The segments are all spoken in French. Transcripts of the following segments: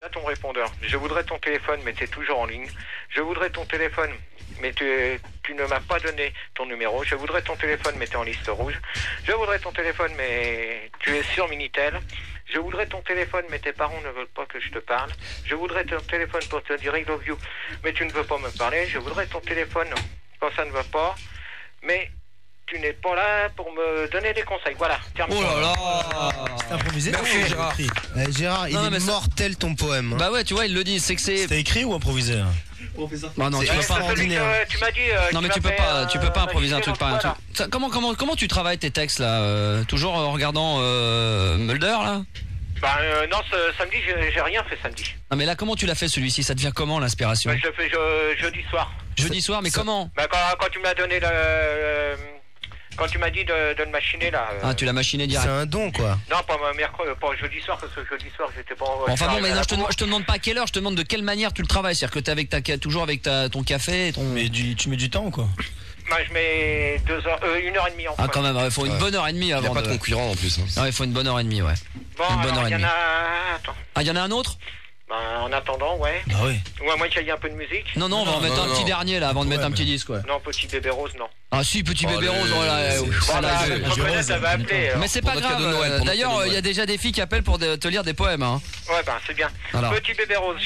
ton répondeur. Je voudrais ton téléphone, mais t'es toujours en ligne. Je voudrais ton téléphone, mais tu ne m'as pas donné ton numéro. Je voudrais ton téléphone, mais t'es en liste rouge. Je voudrais ton téléphone, mais tu es sur Minitel. Je voudrais ton téléphone, mais tes parents ne veulent pas que je te parle. Je voudrais ton téléphone pour te dire I love you, mais tu ne veux pas me parler. Je voudrais ton téléphone quand ça ne va pas, mais tu n'es pas là pour me donner des conseils. Voilà, terminé. Oh là là, c'est improvisé. Merci Gérard. Gérard, il est mortel ton poème. Bah ouais, tu vois, il le dit, c'est que c'est... C'était écrit ou improvisé? Bah non, tu peux pas. Tu m'as dit. Non mais tu peux pas improviser un truc pareil. Comment tu travailles tes textes là toujours en regardant Mulder là? Bah non, samedi j'ai rien fait samedi. Non mais là comment tu l'as fait celui-ci? Ça devient comment l'inspiration? Bah, je le fais jeudi soir. Jeudi soir, mais comment? Bah quand tu m'as donné quand tu m'as dit de le machiner là. Ah, tu l'as machiné direct. C'est un don quoi. Non, pas mercredi, pas jeudi soir, parce que jeudi soir j'étais pas. Enfin bon, mais non, je te demande pas à quelle heure, je te demande de quelle manière tu le travailles. C'est-à-dire que t'es toujours avec ton café et ton. Mais tu mets du temps ou quoi? Bah je mets 2 heures, 1h30 en fait. Ah quand même, il faut une bonne heure et demie avant. Il n'y a pas de concurrent en plus. Ah, il faut une bonne heure et demie, ouais. Bon, une bonne heure et il y en demie. a. Attends. Ah, il y en a un autre? Bah en attendant, ouais. Bah oui. Ou à moins qu'il y ait un peu de musique. Non, on va en mettre un petit dernier là avant de mettre un petit disque, ouais. Non, petit bébé rose, non. Ah si, petit bébé rose, voilà. Ça va appeler. Mais c'est pas grave. D'ailleurs, il y a déjà des filles qui appellent pour te lire des poèmes. Hein. Ouais, bah c'est bien. Alors. Petit bébé rose,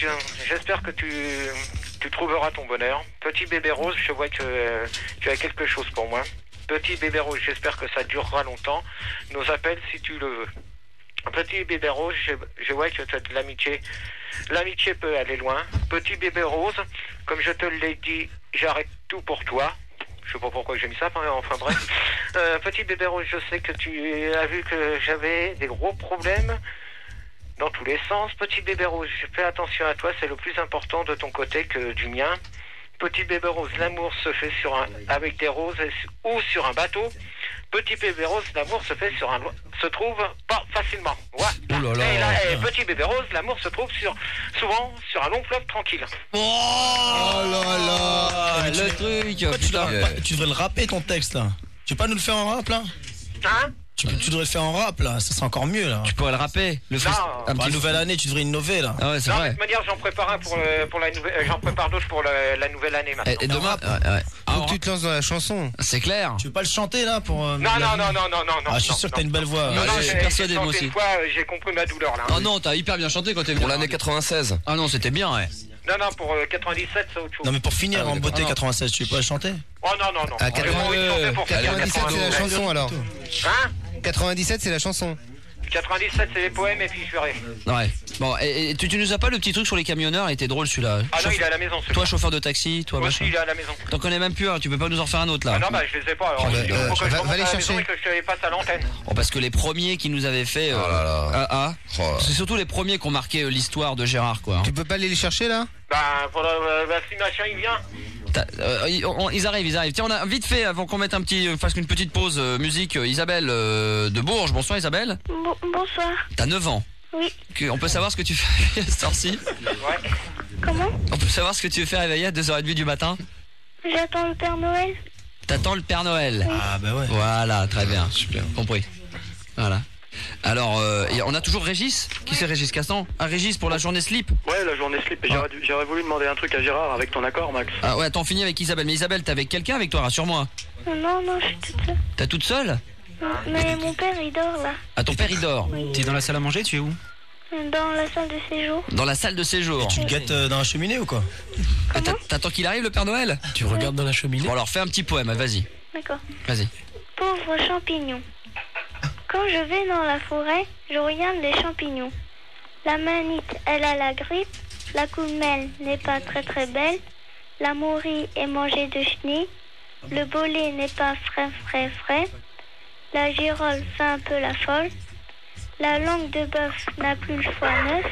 j'espère que tu trouveras ton bonheur. Petit bébé rose, je vois que tu as quelque chose pour moi. Petit bébé rose, j'espère que ça durera longtemps. Nos appels si tu le veux. Petit bébé rose, je vois que tu as de l'amitié. L'amitié peut aller loin. Petit bébé rose, comme je te l'ai dit, j'arrête tout pour toi. Je sais pas pourquoi j'ai mis ça, mais enfin bref. Petit bébé rose, je sais que tu as vu que j'avais des gros problèmes dans tous les sens. Petit bébé rose, je fais attention à toi, c'est le plus important de ton côté que du mien. Petit bébé rose, l'amour se fait avec des roses ou sur un bateau. Petit bébé rose, l'amour se trouve pas facilement. Voilà. Oh là là. Petit bébé rose, l'amour se trouve souvent sur un long fleuve tranquille. Oh là là. Le truc. Tu devrais le rapper ton texte là. Tu veux pas nous le faire en rap là? Hein? Tu devrais le faire en rap là, ça serait encore mieux là. Tu pourrais le rapper. Un petit nouvelle année, tu devrais innover là. Ah ouais, c'est non, vrai. de toute manière, j'en prépare un pour la nouvelle. J'en prépare d'autres pour la nouvelle année maintenant. Et demain, Faut que tu te lances dans la chanson. c'est clair. Tu veux pas le chanter là pour. Non. Ah, je suis sûr que t'as une belle voix. Non, je suis persuadé, moi aussi. Une fois, j'ai compris ma douleur là. Oh non, t'as hyper bien chanté quand t'es venu. Pour l'année 96. Ah non, c'était bien, ouais. Non, pour 97, c'est autre chose. Non mais pour finir en beauté 96, tu veux pas le chanter? Oh non. À J'ai pas envie de chanter pour 97 c'est la chanson alors. Hein? 97 c'est la chanson. 97 c'est les poèmes et puis je verrai. Ouais. Bon, et tu nous as pas le petit truc sur les camionneurs? Il était drôle celui-là. Ah non, il est à la maison. Toi, chauffeur de taxi, toi, Moi machin. aussi, il est à la maison. T'en connais même plus un, tu peux pas nous en faire un autre là. Ah non, bah je les ai pas. Alors, il faut que je remonte à la maison et que je te les passe à l'antenne. Oh, parce que les premiers qui nous avaient fait. C'est surtout les premiers qui ont marqué l'histoire de Gérard, quoi. Tu peux pas aller les chercher là? Bah, pour la simulation, il vient. Ils arrivent. Tiens, on a vite fait avant qu'on mette fasse une petite pause musique. Isabelle de Bourges. Bonsoir Isabelle. Bonsoir. T'as 9 ans. Oui. On peut savoir ce que tu fais à cette heure-ci? Ouais. Comment? On peut savoir ce que tu fais réveillé à 2h30 du matin? J'attends le Père Noël. T'attends le Père Noël? Ah bah ouais. Voilà, très bien. Super. Compris. Voilà. Alors, on a toujours Régis. Qui c'est Régis Castan? Ah, Régis pour la journée slip. Ouais, la journée slip. Et j'aurais voulu demander un truc à Gérard avec ton accord, Max. Ah ouais, attends, finis avec Isabelle. Mais Isabelle, t'es avec quelqu'un avec toi, rassure-moi. Non, je suis toute seule. T'es toute seule? Mais mon père, il dort là. Ah, ton père, il dort. Oui. T'es dans la salle à manger, tu es où? Dans la salle de séjour. Dans la salle de séjour. Tu te guettes dans la cheminée ou quoi? T'attends qu'il arrive le Père Noël? Tu regardes dans la cheminée? Bon alors fais un petit poème, vas-y. D'accord. Vas-y. Pauvre champignon. Quand je vais dans la forêt, je regarde les champignons. La manite, elle a la grippe. La coumelle n'est pas très très belle. La mourie est mangée de chenilles. Le bolet n'est pas frais. La girole fait un peu la folle. La langue de bœuf n'a plus le foie neuf.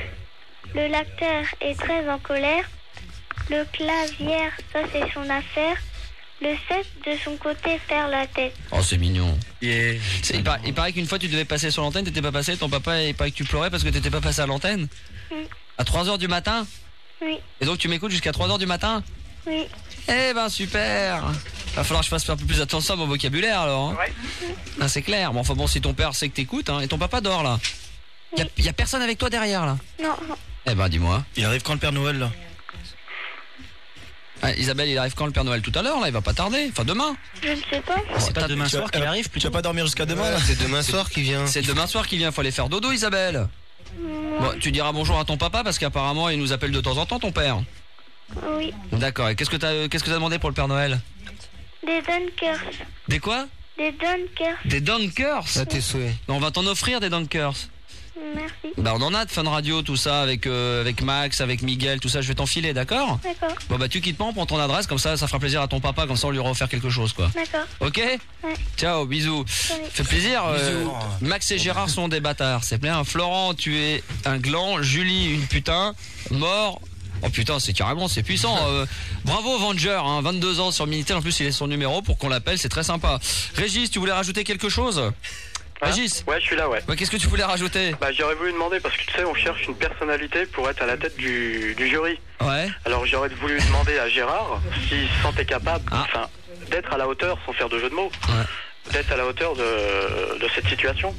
Le lactaire est très en colère. Le clavière, ça c'est son affaire. Le 7 de son côté perd la tête. Oh c'est mignon. Yeah. Il paraît qu'une fois tu devais passer sur l'antenne, t'étais pas passé, ton papa il paraît que tu pleurais parce que t'étais pas passé à l'antenne. À 3h du matin? Oui. Et donc tu m'écoutes jusqu'à 3h du matin? Oui. Eh ben super. Va falloir que je fasse un peu plus attention à mon vocabulaire alors. Hein. Ouais. Ah, c'est clair. Bon si ton père sait que t'écoutes, hein. Et ton papa dort là. Y a personne avec toi derrière là? Non. Eh ben, dis-moi. Il arrive quand le Père Noël, là? Ah, Isabelle, il arrive quand le Père Noël? Tout à l'heure, là, il va pas tarder. Enfin, demain. Je ne sais pas. C'est pas demain soir qu'il arrive, tu vas pas dormir jusqu'à demain, là? C'est demain soir qu'il vient. C'est demain soir qu'il vient, faut aller faire dodo, Isabelle. Bon, tu diras bonjour à ton papa parce qu'apparemment il nous appelle de temps en temps, ton père. Oui. D'accord, et qu'est-ce que t'as demandé pour le Père Noël? Des dunkers. Des quoi? Des dunkers. Des dunkers? Ça, tes souhaits. On va t'en offrir des dunkers. Merci. Bah on en a de Fun Radio, tout ça, avec Max, avec Miguel, tout ça, je vais t'enfiler, d'accord? D'accord. Bon bah tu quittes pas, on prend ton adresse, comme ça fera plaisir à ton papa, comme ça on lui aura offert quelque chose, quoi. D'accord. Ok? Ouais. Ciao, bisous. Fait plaisir. Max et Gérard sont des bâtards, c'est bien. Florent, tu es un gland. Julie, une putain. Mort. Oh putain, c'est puissant. Bravo Venger, hein, 22 ans sur Minitel. En plus, il est son numéro pour qu'on l'appelle, c'est très sympa. Régis, tu voulais rajouter quelque chose? Régis? Ouais, je suis là, ouais. Qu'est-ce que tu voulais rajouter? Bah, j'aurais voulu demander, parce que tu sais, on cherche une personnalité pour être à la tête du jury. Ouais. Alors, j'aurais voulu demander à Gérard s'il se sentait capable, d'être à la hauteur, sans faire de jeu de mots, d'être à la hauteur de cette situation.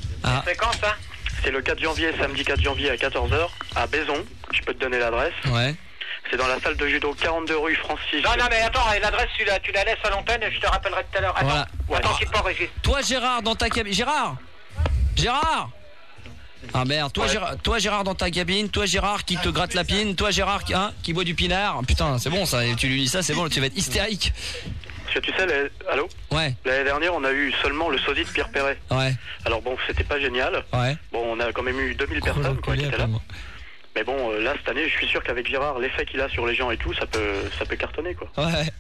C'est quand ça? C'est le 4 janvier, samedi 4 janvier à 14h, à Baison. Je peux te donner l'adresse. Ouais. C'est dans la salle de judo 42 rue Francis. Non, mais attends, l'adresse, tu la laisses à l'antenne et je te rappellerai tout à l'heure. Attends, Voilà. attends, quitte pas, Régis. Toi Gérard, dans ta cabine. Gérard! Ah merde, toi Gérard dans ta cabine, toi Gérard qui te gratte la pine, toi Gérard qui boit du pinard. Putain, c'est bon ça, tu lui dis ça, c'est bon, tu vas être hystérique. Parce que tu sais, allô? Ouais. L'année dernière, on a eu seulement le sosie de Pierre Perret. Ouais. Alors bon, c'était pas génial. Ouais. Bon, on a quand même eu 2000 personnes qui étaient là. Mais bon, là, cette année, je suis sûr qu'avec Gérard, l'effet qu'il a sur les gens et tout, ça peut cartonner, quoi. Ouais.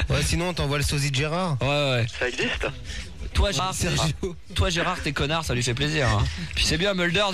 Ouais, sinon on t'envoie le sosie de Gérard. Ouais. Ça existe? Toi Gérard, t'es connard, ça lui fait plaisir. Hein. Puis c'est bien, Mulder,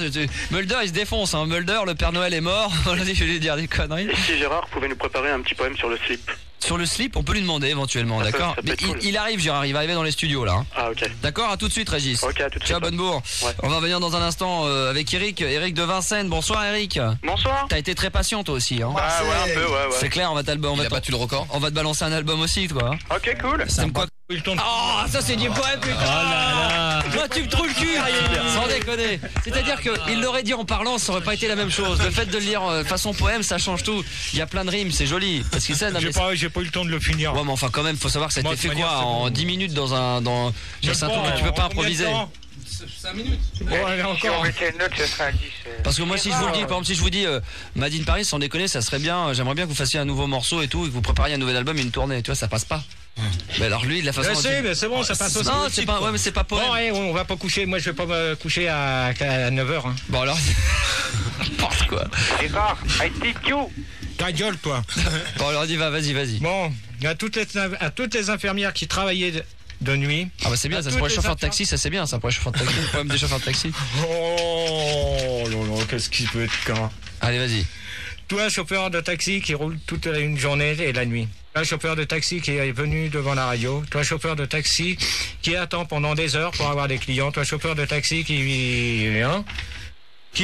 Mulder il se défonce. Hein. Mulder, le Père Noël est mort. Je vais lui dire des conneries. Et si Gérard pouvait nous préparer un petit poème sur le slip? Sur le slip, on peut lui demander éventuellement, d'accord? Mais il arrive, Gérard, il va arriver dans les studios là. Hein. Ah, ok. D'accord, à tout de suite, Régis. Ok, à tout de suite. Ciao, Bonnebourg. Ouais. On va venir dans un instant avec Eric de Vincennes. Bonsoir, Eric. Bonsoir. T'as été très patient, toi aussi. Hein. Ah, ouais, un peu, ouais. C'est clair, on va battu le record. On va te balancer un album aussi, toi. Hein. Ok, cool. C'est quoi? Oh, ça c'est du poème, putain! Oh là là! Toi, tu me trouves le cul! Sans déconner! C'est-à-dire qu'il l'aurait dit en parlant, ça aurait pas été la même chose. Le fait de le lire façon poème, ça change tout. Il y a plein de rimes, c'est joli. Parce que ça, j'ai pas eu le temps de le finir. Ouais, mais enfin, quand même, faut savoir que ça a été fait quoi? En 10 minutes dans un truc que tu peux pas improviser. 5 minutes. Bon, allez, encore. Si on mettait une note, ça serait à 10. Parce que moi, si je vous le dis, par exemple, si je vous dis Made in Paris, sans déconner, ça serait bien. J'aimerais bien que vous fassiez un nouveau morceau et tout, et que vous prépariez un nouvel album et une tournée. Tu vois, ça passe pas. Mais alors lui, de la façon. Mais c'est bon, ça passe aussi. Non, c'est pas. Ouais, mais c'est pas poème. Bon, allez, on va pas coucher. Moi, je vais pas me coucher à 9h. Hein. Bon alors. N'importe quoi. Gérard, I take you. Ta gueule, toi. Bon alors, vas-y. Bon, à toutes les infirmières qui travaillaient de nuit. Ah bah c'est bien, ça pour les chauffeurs de taxi, ça c'est bien, ça pour les chauffeurs de taxi, le problème des chauffeurs de taxi. Oh là, qu'est-ce qui peut être quand? Allez, vas-y. Toi, chauffeur de taxi qui roule toute une journée et la nuit. Toi, chauffeur de taxi qui est venu devant la radio. Toi, chauffeur de taxi qui attend pendant des heures pour avoir des clients. Toi, chauffeur de taxi qui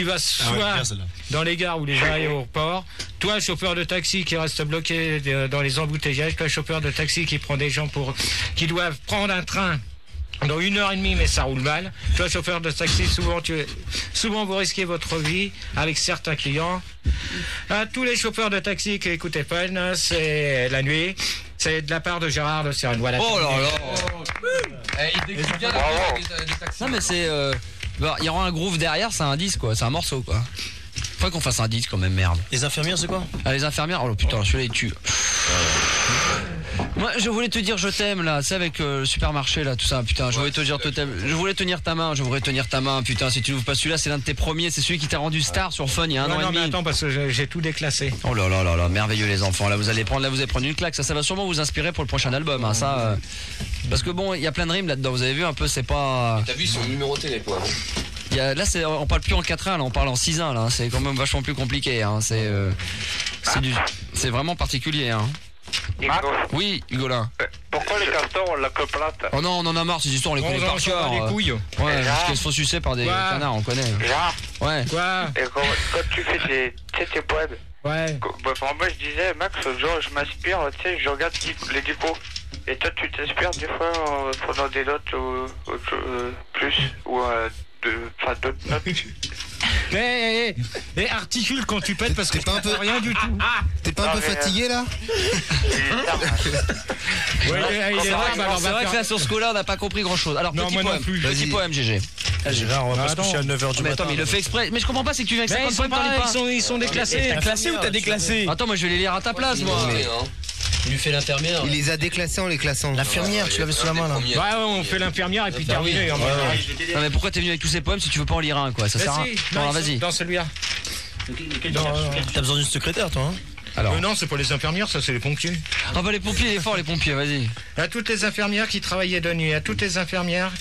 va soit dans les gares ou les aéroports. Toi, chauffeur de taxi qui reste bloqué dans les embouteillages. Toi, chauffeur de taxi qui prend des gens qui doivent prendre un train dans 1h30 mais ça roule mal. Toi, chauffeur de taxi, souvent vous risquez votre vie avec certains clients. À tous les chauffeurs de taxi qui écoutaient Fun, c'est la nuit. C'est de la part de Gérard de Sirène. Voilà. Oh là là. Il décrit bien des taxis. Non mais c'est il y aura un groove derrière, c'est un disque quoi, c'est un morceau quoi. Faut qu'on fasse un disque quand même, merde. Les infirmières, c'est quoi? Ah, les infirmières, oh putain, celui-là il tue. Moi, je voulais te dire je t'aime là, c'est avec le supermarché là, tout ça, putain, je voulais te dire je t'aime. Je voulais tenir ta main, putain, si tu n'ouvres pas celui-là, c'est l'un de tes premiers, c'est celui qui t'a rendu star sur Fun il y a un an et demi. Non mais attends, parce que j'ai tout déclassé. Oh là là là là, merveilleux les enfants, là vous allez prendre une claque, ça va sûrement vous inspirer pour le prochain album, hein, ça. Parce que bon, il y a plein de rimes là-dedans, vous avez vu un peu, c'est pas. T'as vu, ils sont numérotés les points. Là, on parle plus en 4-1, là, on parle en 6-1, là. C'est quand même vachement plus compliqué, hein. C'est vraiment particulier, hein. Oui, Hugolin. Pourquoi les castors ont la queue plate? Oh non, on en a marre, ces histoires, on les connaît par cœur. Les couilles. Ouais, parce qu'elles se font sucer par des canards, on connaît. Gérard. Ouais. Quoi? Et quand tu fais tes poèmes. Ouais. Moi je disais, Max, genre je m'inspire, tu sais, je regarde les diapos. Et toi tu t'inspires des fois en prenant des notes ou plus ou d'autres notes. Et articule quand tu pètes parce que pas un peu rien du tout. T'es pas un peu fatigué là? Ouais, C'est vrai que là sur ce coup-là on n'a pas compris grand-chose. Alors Non, petit moi non poème, plus. petit poème GG. Gérard, on va pas se coucher à 9h du Mais matin. attends, mais il le fait exprès. Mais je comprends pas, c'est que tu viens avec Mais 50 poèmes, t'en lis pas. ils sont déclassés. T'as classé ou t'as déclassé? Attends, moi je vais les lire à ta place, moi. Il lui fait l'infirmière. Il les a déclassés en les classant. L'infirmière, tu l'avais sous la main là. Ouais, on fait l'infirmière et puis terminé. Non mais pourquoi t'es venu avec tous ces poèmes si tu veux pas en lire un quoi? Ça sert à rien. Non, alors, vas-y. Dans celui-là. T'as besoin d'une secrétaire toi, hein? Alors. Non, c'est pas les infirmières, ça c'est les pompiers. Ah bah les pompiers, il est fort les pompiers, vas-y. À toutes les infirmières qui travaillaient de nuit, à toutes les infirmières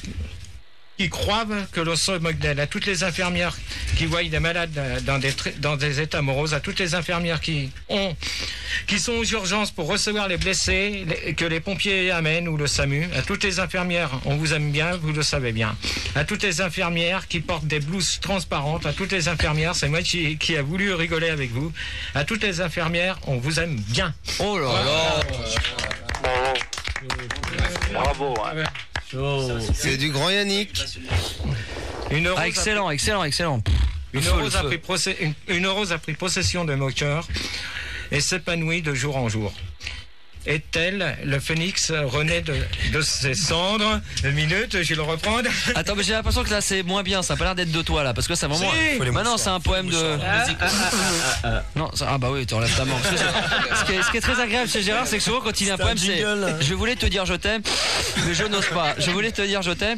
qui croient que l'on se moque d'elles, à toutes les infirmières qui voient des malades dans des états moroses, à toutes les infirmières qui sont aux urgences pour recevoir les blessés que les pompiers amènent ou le SAMU, à toutes les infirmières, on vous aime bien, vous le savez bien, à toutes les infirmières qui portent des blouses transparentes, à toutes les infirmières, c'est moi qui a voulu rigoler avec vous, à toutes les infirmières, on vous aime bien. Oh là là. Bravo. Hein. C'est du grand Yannick. Une heureuse Excellent. Une heureuse a pris possession de mon cœur et s'épanouit de jour en jour. Et tel, le phénix renaît de ses cendres. Une minute, je vais le reprendre. Attends, mais j'ai l'impression que là c'est moins bien, ça a pas l'air d'être de toi là, parce que c'est vraiment. Si. Maintenant c'est un poème de. Non, ah bah oui, tu enlèves ta main. Parce que ce qui est très agréable chez Gérard, c'est que souvent quand il y a un poème, c'est. Je voulais te dire je t'aime, mais je n'ose pas. Je voulais te dire je t'aime,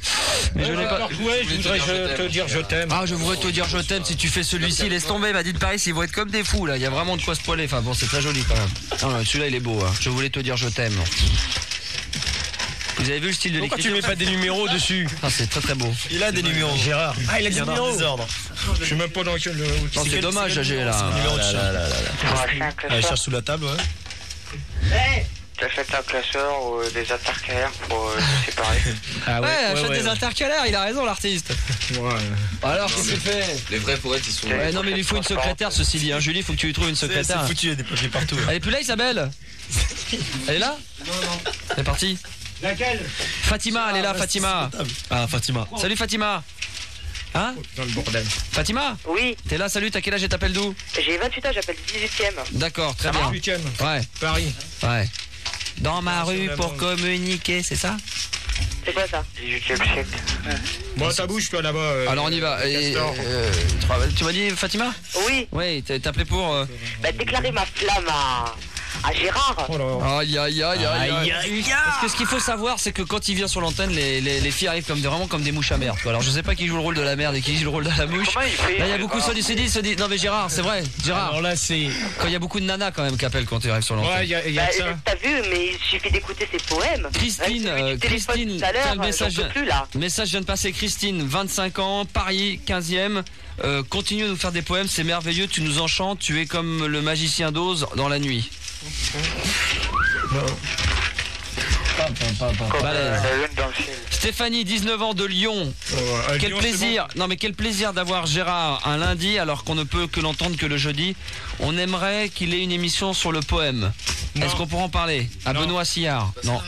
mais je n'ai pas. Ouais, je voudrais te dire je t'aime. Ah, je voudrais te dire je t'aime. Si tu fais celui-ci, laisse tomber. M'a dit de Paris, ils vont être comme des fous là. Il y a vraiment de quoi se poiler. Enfin bon, c'est très joli quand même. Non, celui-là il est beau. Hein. Je voulais te dire je t'aime. Vous avez vu le style de l'écriture? Pourquoi tu mets pas des numéros dessus? Ah, c'est très très beau. Il a des numéros, Gérard. Ah, il a des numéros. Je suis même pas dans le. Non, c'est dommage, Gégé là. Numéro de chat. Elle cherche sous la table, ouais. T'achètes un classeur ou des intercalaires pour se séparer. Ah ouais, achète des intercalaires, il a raison l'artiste. Ouais. Alors qu'est-ce qu'il fait? Les vrais poètes ils sont. Ouais, non mais il lui faut une secrétaire ceci dit, hein. Julie, il faut que tu lui trouves une secrétaire. C'est foutu, il y a des papiers partout. Elle est plus là Isabelle? Elle est là? Non. Elle est partie. Laquelle? Fatima, elle est là, Fatima. Ah, Fatima. Salut Fatima. Hein? Dans le bordel. Fatima? Oui. T'es là, salut, t'as quel âge et t'appelles d'où? J'ai 28 ans, j'appelle 18ème. D'accord, très bien. 18ème. Ouais. Paris. Ouais. Dans ma rue pour communiquer, c'est ça? C'est quoi ça? 18e siècle. Bon, ça bouge toi là-bas. Alors on y va. Tu m'as dit Fatima? Oui. Oui, t'as appelé pour... déclarer ma flamme à Gérard. Oh là. Aïe. Parce que ce qu'il faut savoir, c'est que quand il vient sur l'antenne, les filles arrivent vraiment comme des mouches à merde. Quoi. Alors je sais pas qui joue le rôle de la merde et qui joue le rôle de la mouche. Comment il fait? Là il y a beaucoup de se disent. Non mais Gérard, c'est vrai, Gérard. Alors là, c'est. Quand il y a beaucoup de nanas quand même qui appellent quand tu arrives sur l'antenne. Ouais, il y a ça. T'as vu, mais il suffit d'écouter ses poèmes. Christine, Christine, tout à l'heure, tiens, le message, j'en peux plus, là. message vient de passer. Christine, 25 ans, Paris, 15e. Continue à nous faire des poèmes, c'est merveilleux, tu nous enchantes, tu es comme le magicien d'Oz dans la nuit. Stéphanie, 19 ans de Lyon. Quel Lyon, plaisir. Non mais quel plaisir d'avoir Gérard un lundi alors qu'on ne peut que l'entendre que le jeudi. On aimerait qu'il ait une émission sur le poème. Est-ce qu'on pourra en parler? À Benoît Sillard. Non.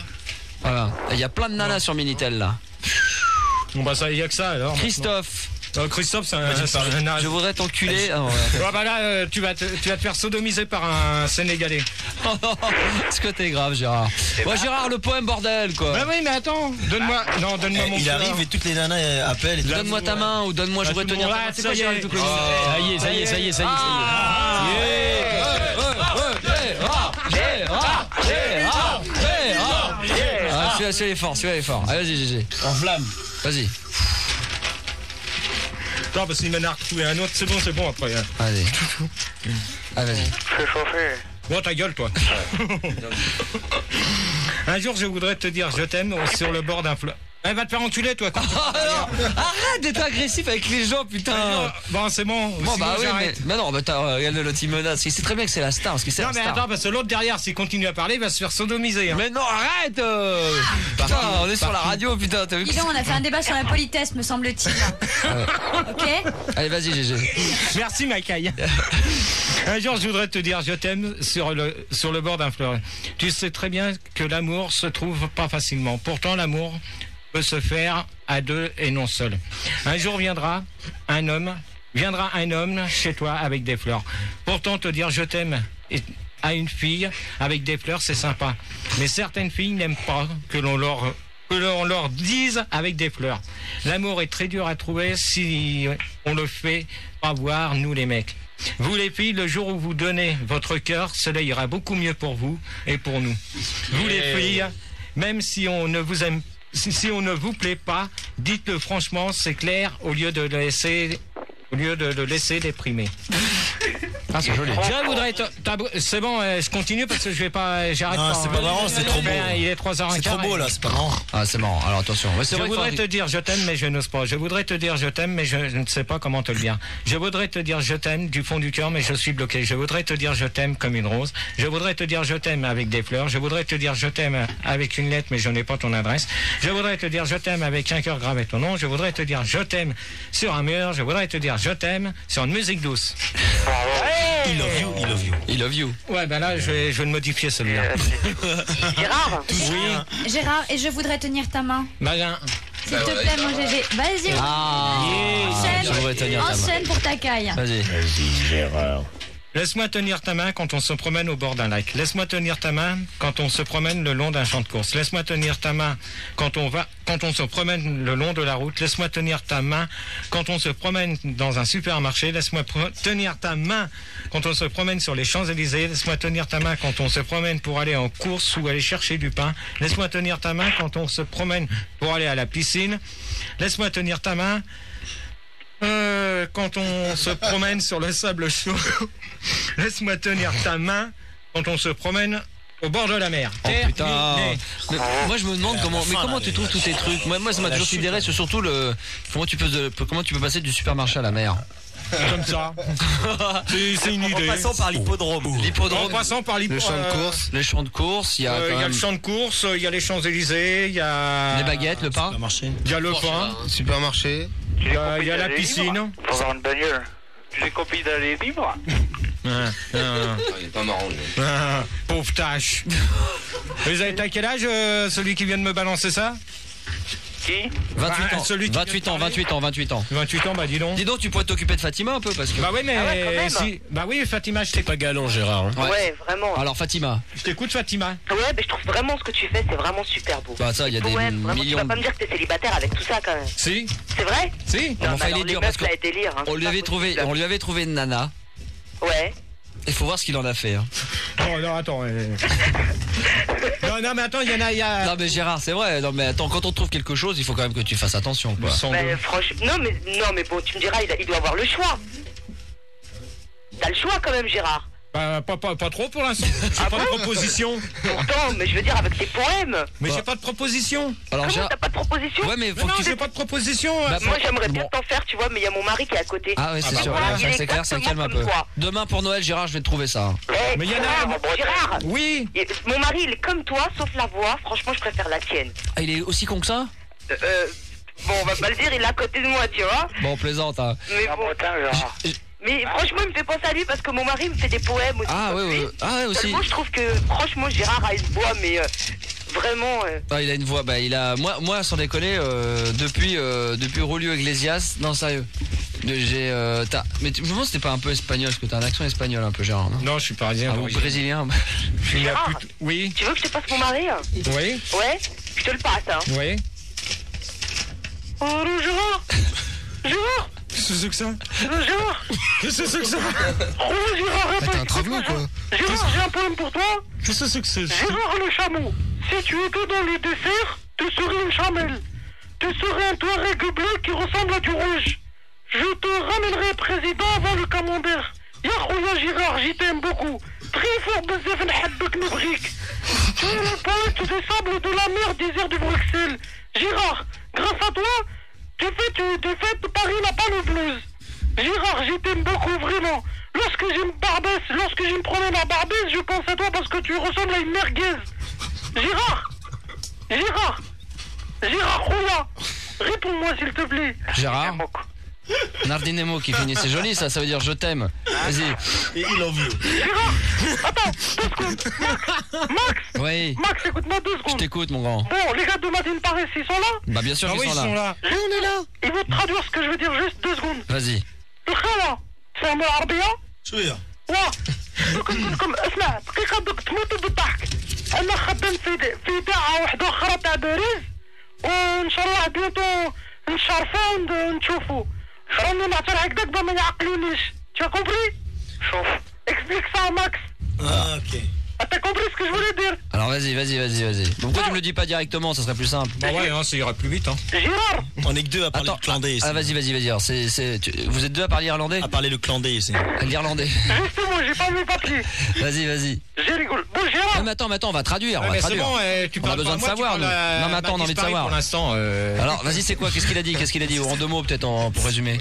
Voilà. Il y a plein de nanas sur Minitel là. Bon bah ça, il y a que ça alors. Christophe. Christophe, c'est un Je voudrais t'enculer. Ah, ouais. Ouais, bah là, tu vas te faire sodomiser par un Sénégalais. Oh non, est-ce que t'es grave, Gérard? Bon, Gérard, le poème, bordel, quoi. Bah oui, mais attends, donne-moi mon Il arrive et toutes les nanas appellent. Donne-moi ta main ou donne-moi, je voudrais tenir ta main. C'est pas Gérard. Ça y est. Celui-là il est fort, Allez, vas-y, GG. En flamme. Vas-y. Non, parce qu'il m'en a retrouvé un autre, c'est bon après. Allez. Allez, vas-y. Fais chauffer. Bon, ta gueule, toi. Un jour, je voudrais te dire je t'aime sur le bord d'un fleuve. Elle va te faire enculer, toi. Arrête d'être agressif avec les gens, putain. Bon, c'est bon. Bon, bah oui, j'arrête. mais non, bah regarde l'autre, il menace. Il sait très bien que c'est la star. Parce que c'est Non, la mais star. attends, parce que l'autre derrière, s'il continue à parler, il va se faire sodomiser. Hein. Mais non, arrête Putain, on est sur la radio, putain, t'as vu que... Dis donc, on a fait un débat sur la politesse, me semble-t-il. Ok? Allez, vas-y, GG. Merci, Macaille. Un jour, je voudrais te dire je t'aime sur le bord d'un fleuve. Tu sais très bien que l'amour se trouve pas facilement. Pourtant, l'amour peut se faire à deux et non seul. Un jour viendra un homme viendra un homme chez toi avec des fleurs. Pourtant, te dire je t'aime à une fille avec des fleurs, c'est sympa. Mais certaines filles n'aiment pas que l'on leur dise avec des fleurs. L'amour est très dur à trouver si on le fait pas voir, nous les mecs. Vous les filles, le jour où vous donnez votre cœur, cela ira beaucoup mieux pour vous et pour nous. Vous les filles, même si on ne vous aime, si on ne vous plaît pas, dites-le franchement, c'est clair, au lieu de le laisser déprimer. Ah, c'est joli. Je voudrais c'est bon, je continue parce que je vais pas, j'arrête pas. Non, c'est pas marrant, c'est trop beau. Il est 3h15. C'est trop beau là, c'est pas marrant. Ah, c'est marrant. Alors attention. Ouais, Je voudrais te dire je t'aime, mais je n'ose pas. Je voudrais te dire je t'aime, mais je ne sais pas comment te le dire. Je voudrais te dire je t'aime du fond du cœur, mais je suis bloqué. Je voudrais te dire je t'aime comme une rose. Je voudrais te dire je t'aime avec des fleurs. Je voudrais te dire je t'aime avec une lettre, mais je n'ai pas ton adresse. Je voudrais te dire je t'aime avec un cœur gravé ton nom. Je voudrais te dire je t'aime sur un mur. Je voudrais te dire je t'aime sur une musique douce. I love you, I love you. I love you. Ouais, ben là, je vais le modifier celui-là. Gérard Oui. Gérard, et je voudrais tenir ta main. Malin. S'il te plaît, mon GG. Vas-y. Je voudrais tenir ta main. Enchaîne pour ta caille. Vas-y. Vas-y, Gérard. Laisse-moi tenir ta main quand on se promène au bord d'un lac. Laisse-moi tenir ta main quand on se promène le long d'un champ de course. Laisse-moi tenir ta main quand on se promène le long de la route. Laisse-moi tenir ta main quand on se promène dans un supermarché. Laisse-moi tenir ta main quand on se promène sur les Champs-Élysées. Laisse-moi tenir ta main quand on se promène pour aller en course ou aller chercher du pain. Laisse-moi tenir ta main quand on se promène pour aller à la piscine. Laisse-moi tenir ta main quand on se promène sur le sable chaud. Laisse-moi tenir ta main quand on se promène au bord de la mer. Oh putain. Mais moi je me demande comment tu trouves tous tes trucs. Moi ça m'a toujours sidéré, c'est surtout comment tu peux passer du supermarché à la mer. Comme ça. C'est une idée. En passant par l'hippodrome. En passant par le champ de course. Les champs de course, il y a le champ de course, il y a les Champs-Élysées, il y a les baguettes, le pain. Il y a le pain, supermarché. Il y a la piscine. Faut avoir une bagnole. J'ai compris d'aller libre. Il est pas marrant. Pauvre tâche. Vous avez à quel âge, celui qui vient de me balancer ça? Qui? 28 ans. Celui qui 28 ans, 28 ans, 28 ans. 28 ans, bah dis donc. Dis donc, tu pourrais t'occuper de Fatima un peu parce que. Bah oui, mais quand même. si. Bah oui, Fatima, je t'écoute. Pas galant, Gérard. Hein. Ouais, vraiment. Alors Fatima. Je t'écoute, Fatima. Ouais, mais je trouve vraiment ce que tu fais, c'est vraiment super beau. Bah ça, il y a des Ouais, vraiment, tu millions. vas pas me dire que t'es célibataire avec tout ça quand même. Si. C'est vrai? Si. Non, Enfin, mais il est alors, les dur meufs, parce que là, est délire. Hein, on lui avait trouvé une nana. Ouais. Il faut voir ce qu'il en a fait. Hein. Oh non, attends. Non, mais attends, il y en a. Non mais Gérard, c'est vrai. Non mais attends, quand on trouve quelque chose, il faut quand même que tu fasses attention. Quoi. Mais franchement, non mais bon, tu me diras, il doit avoir le choix. T'as le choix quand même, Gérard. Bah, pas trop pour l'instant. J'ai pas de proposition. Pourtant, mais je veux dire avec tes poèmes. Mais j'ai pas de proposition. Alors Comment t'as pas de proposition? Ouais, mais faut que tu j'ai pas de proposition. Moi j'aimerais bien t'en faire, tu vois, mais il y a mon mari qui est à côté. Ah ouais, c'est sûr. voilà, Ça, il est c'est clair, ça calme un peu. exactement comme toi. Demain pour Noël, Gérard, je vais te trouver ça. Mais il y en a. Gérard, Oui. mon mari il est comme toi, sauf la voix. Franchement, je préfère la tienne. Ah, il est aussi con que ça? Bon, on va pas le dire, il est à côté de moi, tu vois. Bon, plaisante. Hein. Mais bon. Mais franchement, il me fait penser à lui parce que mon mari me fait des poèmes aussi. Ah ouais, ouais aussi. Seulement, je trouve que franchement, Gérard a une voix, mais vraiment. Ah, il a une voix. Bah, il a. Moi, sans déconner, depuis Julio Iglesias, non sérieux. Mais je me demande si c'était pas un peu espagnol, parce que t'as un accent espagnol un peu, Gérard. Non, je suis parisien. Ou brésilien. Gérard, oui. Tu veux que je te passe mon mari? Oui. Ouais, je te le passe, hein. Oui. Oh, Gérard. Gérard. Qu'est-ce que c'est que ça? Gérard. Qu'est-ce que c'est que ça? Oh, Gérard, T'as un travelot ou quoi? Gérard, j'ai un poème pour toi. Qu'est-ce que c'est que ça? Gérard le chameau, si tu étais dans le dessert, tu serais une chamelle. Tu serais un touareg bleu qui ressemble à du rouge. Je te ramènerai président avant le camembert. Ya Gérard, j'y t'aime beaucoup. Très fort bzaf nhabbek nabghik. Tu es le poète des sables de la mer désert de Bruxelles. Gérard, grâce à toi, tu fais Paris n'a pas le blues. Gérard, j'y t'aime beaucoup, vraiment. Lorsque je me promène à Barbès, je pense à toi parce que tu ressembles à une merguez. Gérard, Roula, réponds-moi s'il te plaît. Gérard Nardinemo qui finit, c'est joli ça veut dire je t'aime. Vas-y. Et il en veut. Gérard, attends, 2 secondes. Max, Oui. Max, écoute-moi 2 secondes. Je t'écoute mon grand. Bon, les gars de Madine Paris, ils sont là? Bah bien sûr qu'ils sont là. On est là. Ils vont te traduire ce que je veux dire, juste 2 secondes. Vas-y. الخالة تفهموا العربية؟ شوية واه دوك نقول لكم اسمع دقيقة دوك تموتوا بالضحك. أنا خدام في إذاعة واحدة أخرى تاع باريس وإن شاء الله بيانتو نشرفوا ونشوفوا. راني نعطي هكذاك با ما يعقلونيش. Tu as compris? Chauffe. Explique ça à Max. Ah, ok. Ah, t'as compris ce que je voulais dire? Alors vas-y. Pourquoi tu me le dis pas directement, ça serait plus simple. Bah ouais, hein, ça ira plus vite. Hein. Gérard. On est que deux à parler le clandais ici. Ah vas-y. Alors, vous êtes deux à parler irlandais? À parler le clandais ici. L'irlandais. Justement, j'ai pas mes papiers. Vas-y. J'ai rigolé. Bon, Gérard. Non mais attends, on va traduire. Ouais, mais c'est bon, tu on a besoin de savoir. Non mais attends, on a envie de savoir. Pour l'instant. Alors vas-y, c'est quoi? Qu'est-ce qu'il a dit? En deux mots peut-être pour résumer.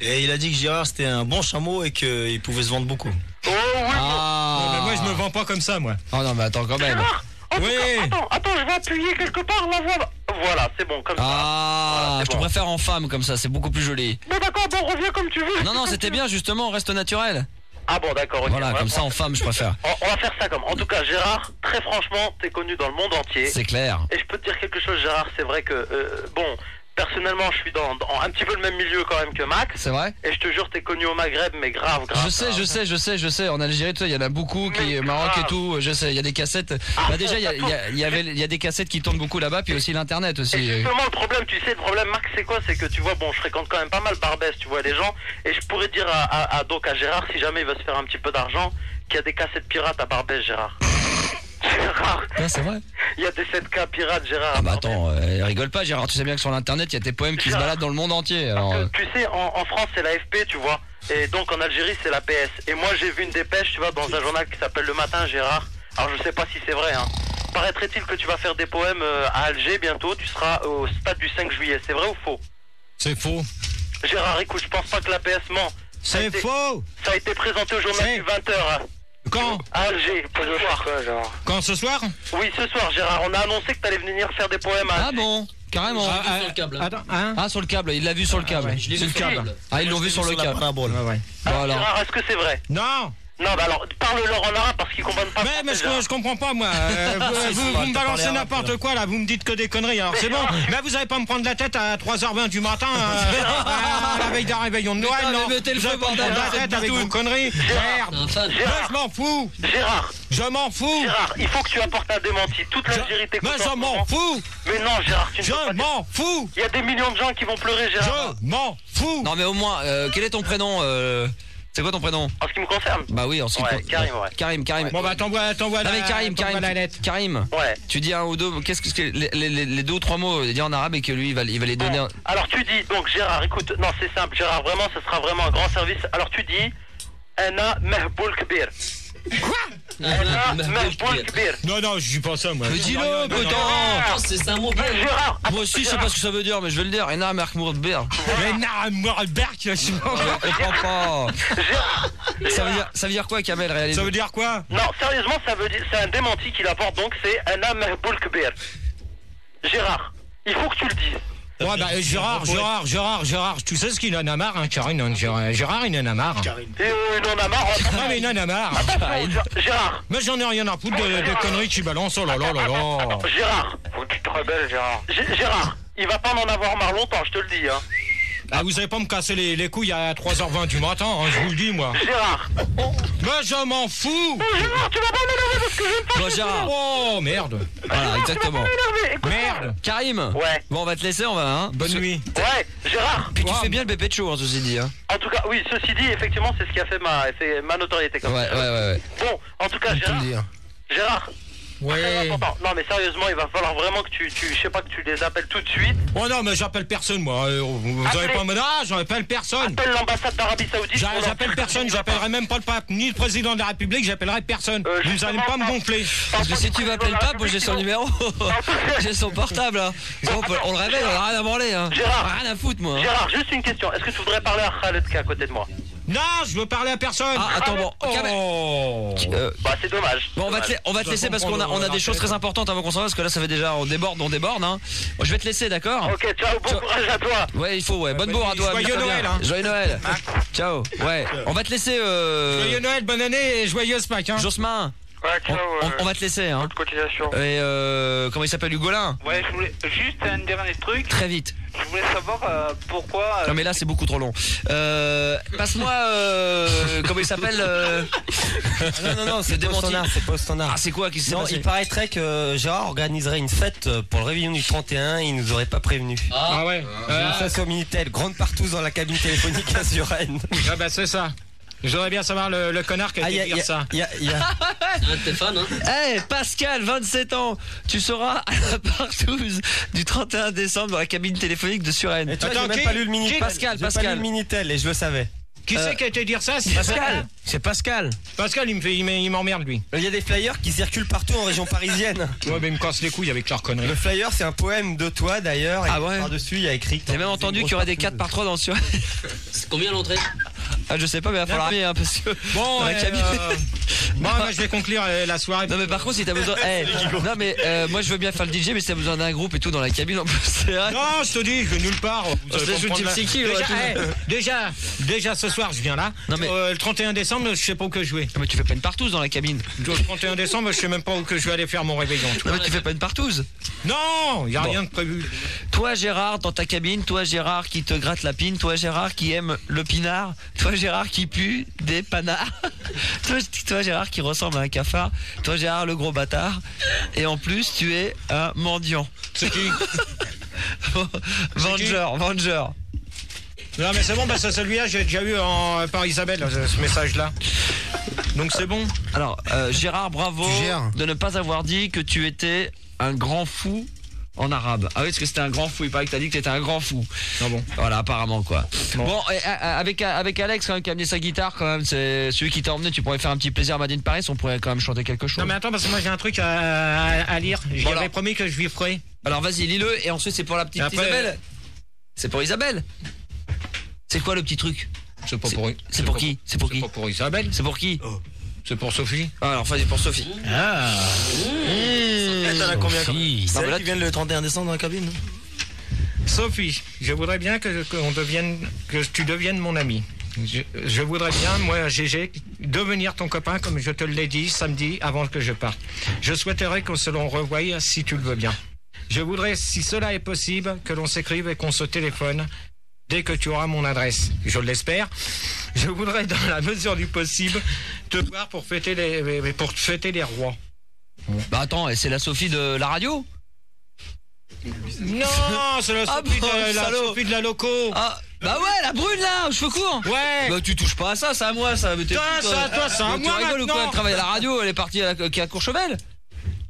Et il a dit que Gérard c'était un bon chameau et qu'il pouvait se vendre beaucoup. Oh oui. Ah. Mais moi je me vends pas comme ça moi. Oh non mais attends quand même. Gérard. Oui. Attends, je vais appuyer quelque part la voix. Voilà, c'est bon comme ça. Ah, voilà, je te préfère en femme comme ça, c'est beaucoup plus joli. Bon d'accord, bon reviens comme tu veux. Non, c'était bien justement, reste naturel. Ah bon, d'accord, ok. Voilà, comme ça en femme, je préfère. On va faire ça comme. En tout cas, Gérard, très franchement, t'es connu dans le monde entier. C'est clair. Et je peux te dire quelque chose, Gérard, c'est vrai que, bon, personnellement, je suis dans un petit peu le même milieu quand même que Max. C'est vrai. Et je te jure, t'es connu au Maghreb, mais grave. Je sais. En Algérie, il y en a beaucoup, Maroc et tout. Je sais, il y a des cassettes. Bah déjà, il y a des cassettes qui tournent beaucoup là-bas, puis aussi l'internet aussi. Et justement, le problème, le problème, Max, c'est quoi? C'est que tu vois, bon, je fréquente quand même pas mal Barbès, tu vois, les gens. Et je pourrais dire donc à Gérard, si jamais il veut se faire un petit peu d'argent, qu'il y a des cassettes pirates à Barbès, Gérard. Gérard. Ouais, c'est vrai. Il y a des 7K pirates, Gérard. Ah bah attends, rigole pas, Gérard. Tu sais bien que sur l'internet, il y a tes poèmes qui se baladent dans le monde entier. Alors... Tu sais, en France, c'est l'AFP, tu vois. Et donc en Algérie, c'est la PS. Et moi, j'ai vu une dépêche, tu vois, dans un journal qui s'appelle Le Matin, Gérard. Alors je sais pas si c'est vrai, hein. Paraîtrait-il que tu vas faire des poèmes à Alger bientôt. Tu seras au stade du 5 juillet. C'est vrai ou faux? C'est faux. Gérard, écoute, je pense pas que la PS ment. C'est faux. Ça a été présenté au journal du 20h. Quand? À Alger, ce soir. Quand, ce soir? Oui, ce soir, Gérard. On a annoncé que t'allais venir faire des poèmes à Alger. Ah bon? Carrément. Sur le câble. Attends, hein? Ah, sur le câble, il l'a vu sur le câble. Je l'ai vu sur le câble. Ah, ils l'ont vu sur le câble. Ouais. Alors, Gérard, est-ce que c'est vrai? Non. Non, bah alors, parle-leur en arabe parce qu'ils comprennent pas. Mais je comprends pas, moi. Vous me balancez n'importe quoi, là. Vous me dites que des conneries. Alors, c'est bon. Mais vous allez pas me prendre la tête à 3h20 du matin, à la veille d'un réveillon de Noël, non? Mettez le Vous allez feu, pas me prendre bordel, la tête avec vos conneries. Merde. Gérard, Je m'en fous. Gérard, Je m'en fous. Gérard, il faut que tu apportes un démenti. Toute l'Algérie t'écoute. Mais je m'en fous. Mais non, Gérard, tu ne peux Je pas. m'en fous. Il y a des millions de gens qui vont pleurer, Gérard. Je m'en fous. Non, mais au moins, quel est ton prénom C'est quoi ton prénom? En ce qui me concerne. Bah oui, en ce qui Ouais, Karim, ouais. Karim. Bon, bah, t'envoies Non mais la lettre. Karim. Ouais. Tu dis un ou deux, qu'est-ce que les deux ou trois mots dis en arabe et que lui il va les donner. Bon, alors tu dis, donc Gérard, écoute, non c'est simple, Gérard, vraiment, ce sera vraiment un grand service. Alors tu dis, Ana Mehboul Kbir. Quoi? Ana Mehboul Kbir. Non, je dis pas ça, moi. Mais dis-le, putain. C'est un mot bien. Gérard, Moi aussi je sais pas ce que ça veut dire, mais je vais le dire. Ena Merkmour Ber. Mais non, Moralberg, je sais pas. Je comprends pas. Gérard. Ça veut dire quoi, Kamel, réalise? Ça veut dire quoi? Non, sérieusement, ça veut dire, c'est un démenti qu'il apporte, donc c'est Ana Mehboul Kbir. Gérard, il faut que tu le dises. Ouais, bah, Gérard, tu sais ce qu'il en a marre, hein, Karine, Gérard, il en a marre. Et il en a marre. Non, mais il en a marre. Gérard. Mais j'en ai rien à foutre de conneries que tu balances, oh là là là là. Gérard. Faut que tu te rebelles, Gérard. Gérard, il va pas en avoir marre longtemps, je te le dis, hein. Ah, vous allez pas me casser les couilles à 3h20 du matin, hein, je vous le dis, moi. Gérard. Mais je m'en fous. Gérard, tu vas pas m'énerver parce que je ne Bon, Gérard. Oh, merde. Voilà, exactement. Merde. Karim. Ouais. Bon, on va te laisser, on va, hein. Bonne nuit. Ouais, Gérard. Puis tu fais bien le bébé de show, hein, ceci dit, hein. En tout cas, oui, ceci dit, effectivement, c'est ce qui a fait ma notoriété comme Ouais. Bon, en tout cas, Gérard. Ouais. Non, mais sérieusement, il va falloir vraiment que je sais pas, que tu les appelles tout de suite. Oh non, mais j'appelle personne, moi. Vous avez pas me j'appelle personne. Appelle l'ambassade d'Arabie Saoudite. J'appelle personne, j'appellerai même pas le pape, ni le président de la République, j'appellerai personne. Vous allez pas me gonfler. Parce que si tu m'appelles le pape, moi j'ai son numéro. J'ai son portable, hein. On le réveille, on a rien à branler, hein. Gérard. Rien à foutre, moi. Gérard, juste une question. Est-ce que tu voudrais parler à Khaled qui est à côté de moi? Non, je veux parler à personne. Ah, attends, bon. Bah, c'est dommage. Bon, on va te laisser parce qu'on a des choses très importantes avant qu'on s'en va, parce que là, ça fait déjà, on déborde, hein. Bon, je vais te laisser, d'accord? Ok, ciao, bon courage à toi. Ouais, il faut, ouais. Bonne bourre à toi. Joyeux Noël, hein. Joyeux Noël. Ciao. Ouais. On va te laisser, Joyeux Noël, bonne année et joyeuse Pâques, hein. Jospin. Ouais, ciao. On va te laisser, hein. Cotisation. Et comment il s'appelle, Hugolin? Ouais, je voulais juste un dernier truc. Très vite. Je voulais savoir pourquoi. Non mais là c'est beaucoup trop long. Passe-moi comment il s'appelle Non, c'est pas au standard, c'est pas au standard. Ah c'est quoi qui s'est Non, passé? il paraîtrait que Gérard organiserait une fête pour le réveillon du 31, il nous aurait pas prévenu. Ah ouais. Une fête au Minitel, grande partouze dans la cabine téléphonique à Suresnes. Ah bah c'est ça. J'aurais bien savoir le connard qui a été dire ça. Un téléphone, hein. Hey Pascal, 27 ans, tu seras à la partouze du 31 décembre dans la cabine téléphonique de Suresnes. Et toi, j'ai même pas lu le Minitel. Pascal, J'ai pas lu le Minitel et je le savais. Qui c'est qui a été dire ça? Pascal. C'est Pascal. Pascal, il m'emmerde lui. Il y a des flyers qui circulent partout en région parisienne. Ouais, mais il me casse les couilles avec leur connerie. Le flyer, c'est un poème de toi d'ailleurs. Ah ouais. Par-dessus, il y a écrit. J'ai même entendu qu'il y aurait des 4x3 dans le Suresnes. C'est combien l'entrée? Ah je sais pas mais il va falloir hein, parce que bon dans la cabine. Bon moi je vais conclure la soirée. Non mais par contre si t'as besoin non mais moi je veux bien faire le DJ mais si t'as besoin d'un groupe et tout dans la cabine en plus c'est vrai. Non je te dis je vais nulle part. Déjà ce soir je viens là. Non, mais... le 31 décembre je sais pas où que jouer. Mais tu fais pas une partouze dans la cabine. Le 31 décembre je sais même pas où que je vais aller faire mon réveillon. Non mais tu fais pas une partouze. Non y a rien de prévu. Toi Gérard dans ta cabine, toi Gérard qui te gratte la pine, toi Gérard qui aime le pinard, toi Gérard qui pue des panards, toi Gérard qui ressemble à un cafard, toi Gérard le gros bâtard, et en plus tu es un mendiant. C'est qui? Venger. Non mais c'est bon, bah celui-là j'ai déjà eu par Isabelle ce message-là. Donc c'est bon. Alors Gérard, bravo de ne pas avoir dit que tu étais un grand fou en arabe. Ah oui, parce que c'était un grand fou. Il paraît que t'as dit que t'étais un grand fou. Ah bon. Voilà, apparemment quoi. Bon, avec Alex quand même qui a amené sa guitare quand même, c'est celui qui t'a emmené. Tu pourrais faire un petit plaisir à Madine Paris. On pourrait quand même chanter quelque chose. Non mais attends parce que moi j'ai un truc à lire. J'avais promis que je lui ferais. Alors vas-y, lis-le et ensuite c'est pour la petite Isabelle. C'est pour Isabelle. C'est quoi le petit truc? C'est pas pour. C'est pour qui? C'est pour qui? C'est pas pour Isabelle. C'est pour qui? C'est pour Sophie. Ah, alors vas-y pour Sophie. Ah. T'en as combien? C'est elle qui vient le 31 décembre dans la cabine. Sophie, je voudrais bien que tu deviennes mon ami. Je voudrais bien, moi, GG, devenir ton copain, comme je te l'ai dit samedi avant que je parte. Je souhaiterais qu'on se l'on revoie si tu le veux bien. Je voudrais, si cela est possible, que l'on s'écrive et qu'on se téléphone dès que tu auras mon adresse. Je l'espère. Je voudrais, dans la mesure du possible, te voir pour fêter les rois. Bah attends, et c'est la Sophie de la radio? Non, c'est la Sophie de la loco. Ah, bah ouais, la brune là, aux cheveux courts. Ouais. Bah tu touches pas à ça, c'est à moi ça. Toi, c'est à moi tu rigoles ou quoi? Elle travaille à la radio, elle est partie qui est à Courchevel.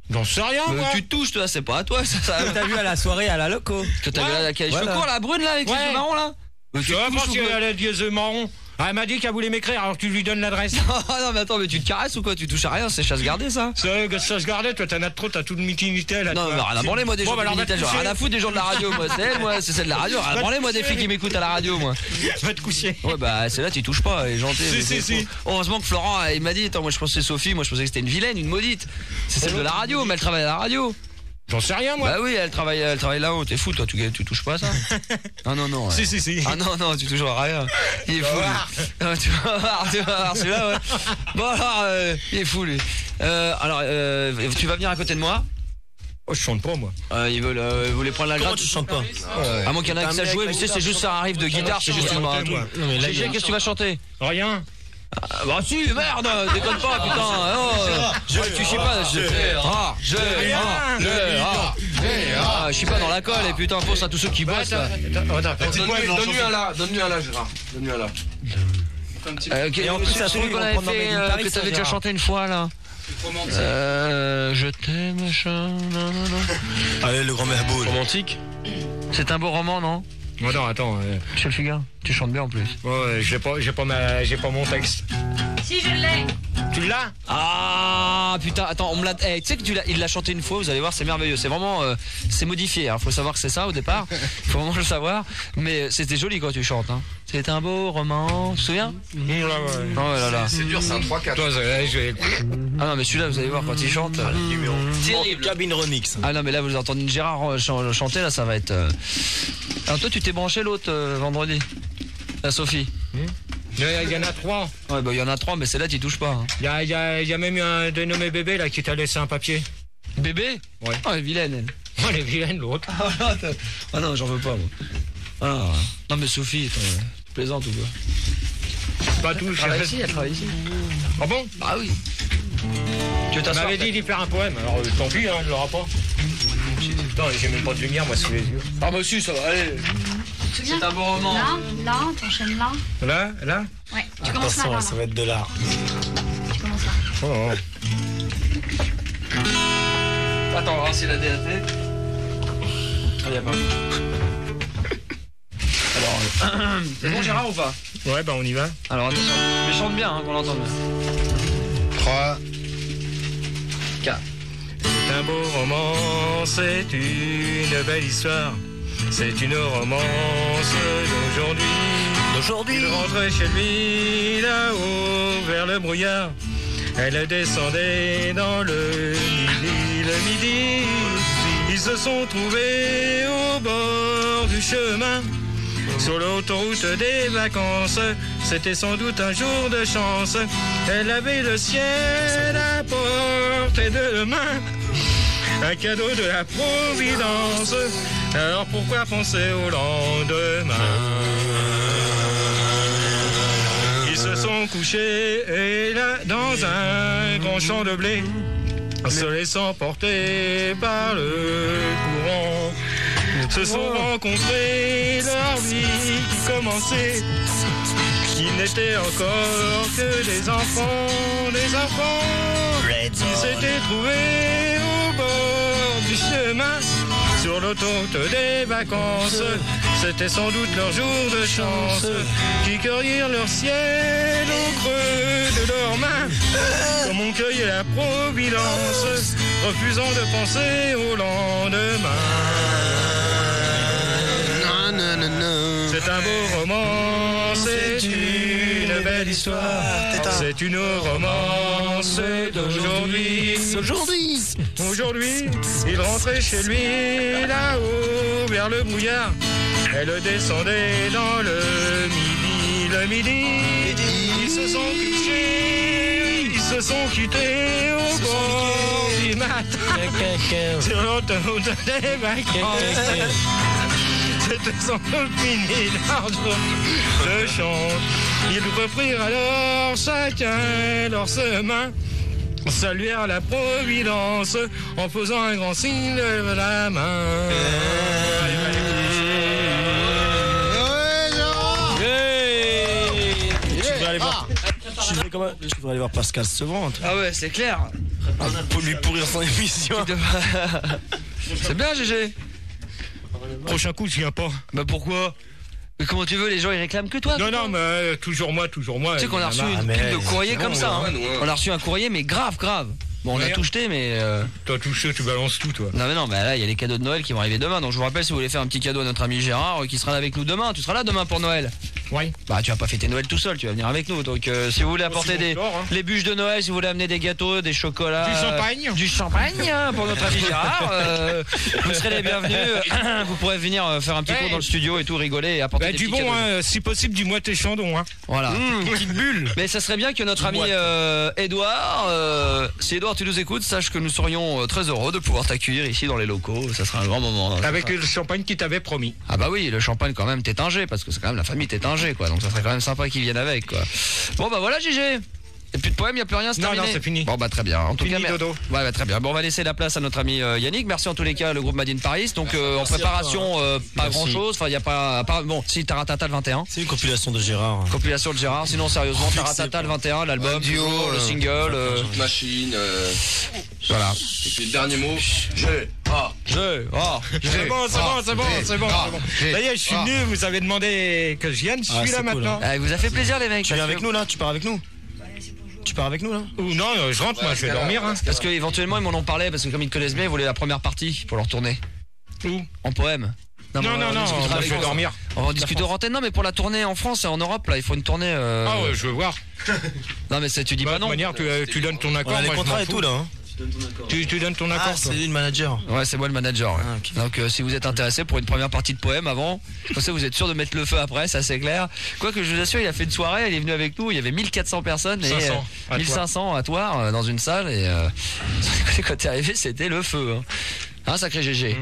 J'en sais rien, moi. Tu te touches, toi, c'est pas à toi. Ça. T'as vu à la soirée à la loco. T'as vu qui a les cheveux courts, la brune là, avec les yeux marrons là. Tu vois, parce qu'elle a les yeux marrons. Ah, elle m'a dit qu'elle voulait m'écrire, alors tu lui donnes l'adresse. Non mais attends, mais tu te caresses ou quoi? Tu touches à rien, c'est chasse gardée ça. C'est chasse gardée, toi t'en as trop, t'as tout le Minitel là. Non mais rien à branler moi des gens de Minitel, rien à foutre des gens de la radio moi. C'est elle, moi, c'est celle de la radio, rien à branler moi des filles qui m'écoutent à la radio moi. Va te coucher. Ouais bah c'est là tu touches pas, elle est gentille. Si. Heureusement que Florent il m'a dit, attends moi je pensais Sophie, moi je pensais que c'était une vilaine, une maudite. C'est celle de la radio, mais elle travaille à la radio. J'en sais rien moi. Bah oui, elle travaille là-haut, t'es fou toi, tu touches pas à ça. Ah non. Si. Ah non, tu touches à rien. Il est fou lui. Tu vas voir celui-là ouais. Bon alors, il est fou lui. Alors, tu vas venir à côté de moi. Oh, je chante pas moi. Ils voulaient prendre la gratte. Comment tu chantes pas? À moins qu'il y en a qui savent jouer, mais c'est juste un riff de guitare, c'est juste une GG, qu'est-ce que tu vas chanter? Rien. Bah si, merde, déconne pas, putain. Tu sais pas, je suis pas dans la colle et putain, pense à tous ceux qui bossent là. Donne-lui un là, Gérard. Donne-lui un là. Et en plus, ça se trouve qu'on avait fait, que t'avais déjà chanté une fois là. Je t'aime, machin. Allez, le grand Merbeau. Romantique. C'est un beau roman, non? Non, attends. Michel Fugain, tu chantes bien en plus. Ouais, j'ai pas mon texte. Si, je l'ai. Tu l'as? Ah putain, attends, on me l'a. Tu sais que il l'a chanté une fois, vous allez voir, c'est merveilleux. C'est vraiment, c'est modifié. Hein. Faut savoir que c'est ça au départ. Faut vraiment le savoir. Mais c'était joli quand tu chantes. Hein. C'est un beau roman. Tu te souviens? Ouais. Oh là là. C'est dur, c'est un 3-4. Ah non, mais celui-là, vous allez voir quand il chante. Terrible. Cabine remix. Ah non, mais là, vous entendez Gérard chanter, là, ça va être. Alors toi, tu t'es branché l'autre vendredi, la Sophie. Il y en a 3. Ouais, bah il y en a 3, mais celle-là, tu touches pas. Hein. Il y a même un dénommé Bébé là qui t'a laissé un papier. Bébé? Ouais. Oh, elle est vilaine, elle. Oh, elle est vilaine, l'autre. Ah non, j'en veux pas, moi. Ah, non, mais Sophie, tu plaisantes ou quoi? Pas tout, elle travaille ici, elle travaille ici. Ah bon? Ah oui. Tu m'avais dit d'y faire un poème, alors tant pis, hein, elle l'aura pas. Putain, j'ai même pas de lumière, moi, sous les yeux. Ah bah si, ça va, allez. C'est un bon roman. Là, t'enchaînes là. Là? Ouais, tu commences là. Attention, ça va être de l'art. Tu commences là. Oh. Attends, on va voir si la DAT. Ah, y a pas. Alors, c'est bon Gérard ou pas? Ouais, bah on y va. Alors attention, mais chante bien, hein, qu'on l'entende bien. 3, 4. C'est un beau roman, c'est une belle histoire. C'est une romance d'aujourd'hui. Il rentrait chez lui là-haut vers le brouillard. Elle descendait dans le midi. Ils se sont trouvés au bord du chemin. Sur l'autoroute des vacances, c'était sans doute un jour de chance. Elle avait le ciel à portée de main, un cadeau de la Providence. Alors pourquoi penser au lendemain? Ils se sont couchés et là dans un grand champ de blé, se laissant porter par le courant. Se sont rencontrés, leur vie qui commençait. Ils n'étaient encore que des enfants. Ils s'étaient trouvés au bord du chemin, sur l'autoroute des vacances. C'était sans doute leur jour de chance, qui cueillirent leur ciel au creux de leurs mains, comme on cueille la Providence, refusant de penser au lendemain. C'est un beau roman, c'est une belle histoire. C'est une romance d'aujourd'hui. Aujourd'hui, il rentrait chez lui là-haut vers le brouillard. Elle descendait dans le midi. Ils se sont couchés, ils se sont quittés au bord du matin. Sur l'autoroute des vacances. C'était sans doute fini leur jour de chance. Ils reprirent alors chacun leur chemin, saluèrent la Providence en faisant un grand signe de la main. Tu devrais aller voir Pascal Sevran. Ah ouais, c'est clair. Pour lui pourrir son émission. C'est bien, GG. Prochain coup, je viens pas. Bah pourquoi? Mais comment tu veux, les gens ils réclament que toi? Non, mais toujours moi. Tu sais qu'on a reçu une pile de courrier comme ça. Hein. On a reçu un courrier, mais grave. Bon, on a tout jeté, mais. T'as tout jeté, tu balances tout, toi. Non, bah là, il y a les cadeaux de Noël qui vont arriver demain. Donc je vous rappelle, si vous voulez faire un petit cadeau à notre ami Gérard, qui sera là avec nous demain. Tu seras là demain pour Noël? Oui. Bah, tu vas pas fêter Noël tout seul, tu vas venir avec nous. Donc, si vous voulez apporter les bûches de Noël, si vous voulez amener des gâteaux, des chocolats. Du champagne pour notre ami Gérard. Vous serez les bienvenus. Vous pourrez venir faire un petit tour dans le studio et tout, rigoler et apporter des petits cadeaux. Si possible, dis-moi tes chandons, hein. Voilà. Petite bulle. Mais ça serait bien que notre ami Edouard, si Edouard tu nous écoutes, sache que nous serions très heureux de pouvoir t'accueillir ici dans les locaux. Ça sera un grand moment. Avec le champagne qu'il t'avait promis. Ah bah oui, le champagne quand même Tétinger, parce que c'est quand même la famille Tétinger, quoi. Donc ça serait quand même sympa qu'ils viennent avec, quoi. Bon bah voilà, GG. Et plus de poème, il n'y a plus rien, c'est terminé. Non, c'est fini. Bon bah très bien. En tout fini, cas, dodo. Ouais, bah, très bien. Bon, on va laisser la place à notre ami Yannick. Merci en tous les cas, le groupe Made in Paris. Donc en préparation, pas grand chose. Enfin, il y a pas. Bon, si Taratata le 21. C'est une compilation de Gérard. Compilation de Gérard. Sinon, sérieusement, Taratata le 21, l'album, toujours, le single. Machine. Voilà. Et puis le dernier mot. C'est bon. Ça y est, je suis venu, vous avez demandé que je vienne, je suis là maintenant. Il vous a fait plaisir, les mecs. Tu viens avec nous là? Tu pars avec nous? Tu pars avec nous là? Ou non, je rentre, moi, je vais dormir. Hein. Parce qu'éventuellement, ils m'en ont parlé, parce que comme ils te connaissent bien, ils voulaient la première partie pour leur tournée. Où? En poème. Non, je vais dormir. On va en discuter hors antenne. Non, mais pour la tournée en France et en Europe, là, il faut une tournée. Ah ouais, je veux voir. Non, mais tu dis pas non. De toute manière, tu donnes ton accord. On a les contrats et tout là. Tu donnes ton accord. C'est lui le manager. Ouais, c'est moi le manager. Ouais. Ah, okay. Donc si vous êtes intéressé pour une première partie de poème avant, comme ça vous êtes sûr de mettre le feu après, ça c'est clair. Quoique je vous assure, il a fait une soirée, il est venu avec nous, il y avait 1400 personnes et 1500 à Thouars dans une salle et quand t'es arrivé, c'était le feu. Un sacré GG.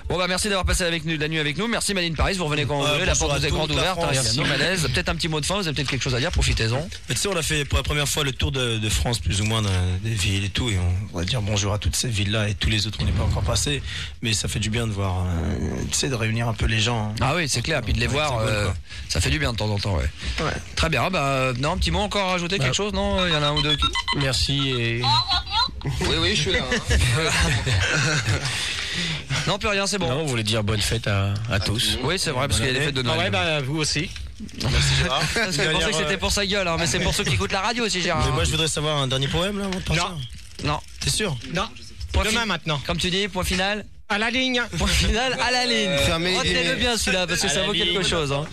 Bon bah merci d'avoir passé la nuit avec nous. Merci Madine Paris, vous revenez quand vous voulez, la porte vous est grande ouverte, il y a no malaise. Peut-être un petit mot de fin, vous avez peut-être quelque chose à dire, profitez-en. Mais tu sais, on a fait pour la première fois le tour de France plus ou moins des villes et tout, et on va dire bonjour à toutes ces villes-là et tous les autres on n'est pas encore passé, mais ça fait du bien de voir, tu sais, de réunir un peu les gens. Ah oui, c'est clair, puis de les voir, ça fait du bien de temps en temps, ouais. Très bien, bah non, un petit mot encore à rajouter, quelque chose, non? Il y en a un ou deux. Merci et... Oui, je suis là. Non, plus rien, c'est bon. Non, on voulait dire bonne fête à tous. Oui, c'est vrai, parce qu'il y a les fêtes de Noël. Ouais, bah vous aussi. Merci Gérard. Parce que je pensais que c'était pour sa gueule, hein, mais c'est pour ceux qui écoutent la radio aussi, Gérard. Mais moi, je voudrais savoir un dernier poème là avant de partir. Non. T'es sûr? Non. Demain maintenant. Comme tu dis, point final. À la ligne. Point final, à la ligne. Retenez-le bien celui-là, parce que ça vaut quelque chose. Hein.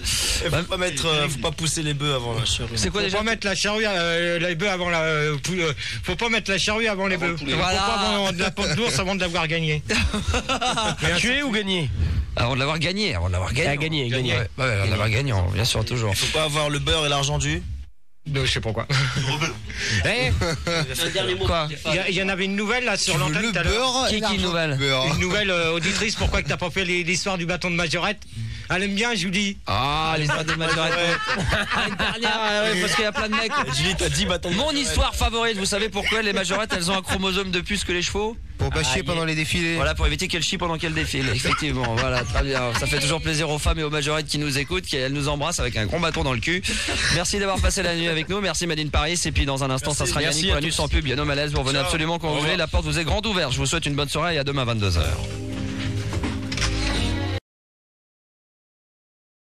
Faut pas pousser les bœufs avant la charrue. C'est quoi déjà? Faut pas mettre la charrue, les bœufs avant la. Faut pas mettre la charrue avant les bœufs. Voilà. Faut pas avant de la porte d'ours avant de l'avoir gagné. Tué ou gagné? Avant de l'avoir gagné. Gagné. Ouais, avant de l'avoir gagné, bien sûr, toujours. Il faut pas avoir le beurre et l'argent du. Je sais pas quoi. Quoi? Il y en avait une nouvelle là sur l'antenne tout à l'heure. Qui une nouvelle? Une nouvelle auditrice. Pourquoi que t'as pas fait l'histoire du bâton de Majorette? Elle aime bien Julie. Ah, l'histoire de Majorette. Une dernière, parce qu'il y a plein de mecs. Julie, t'as 10 bâtons. Mon histoire favorite, vous savez pourquoi les Majorettes, elles ont un chromosome de plus que les chevaux? Pour pas chier pendant les défilés. Voilà, pour éviter qu'elles chient pendant qu'elles défilent. Effectivement, voilà, très bien. Ça fait toujours plaisir aux femmes et aux Majorettes qui nous écoutent, qui elles nous embrassent avec un gros bâton dans le cul. Merci d'avoir passé la nuit avec nous. Merci Madine Paris. Et puis dans un instant, ça sera Yannick pour la nuit sans pub. Il y a no malaise. Vous revenez absolument quand vous voulez. La porte vous est grande ouverte. Je vous souhaite une bonne soirée et à demain 22h.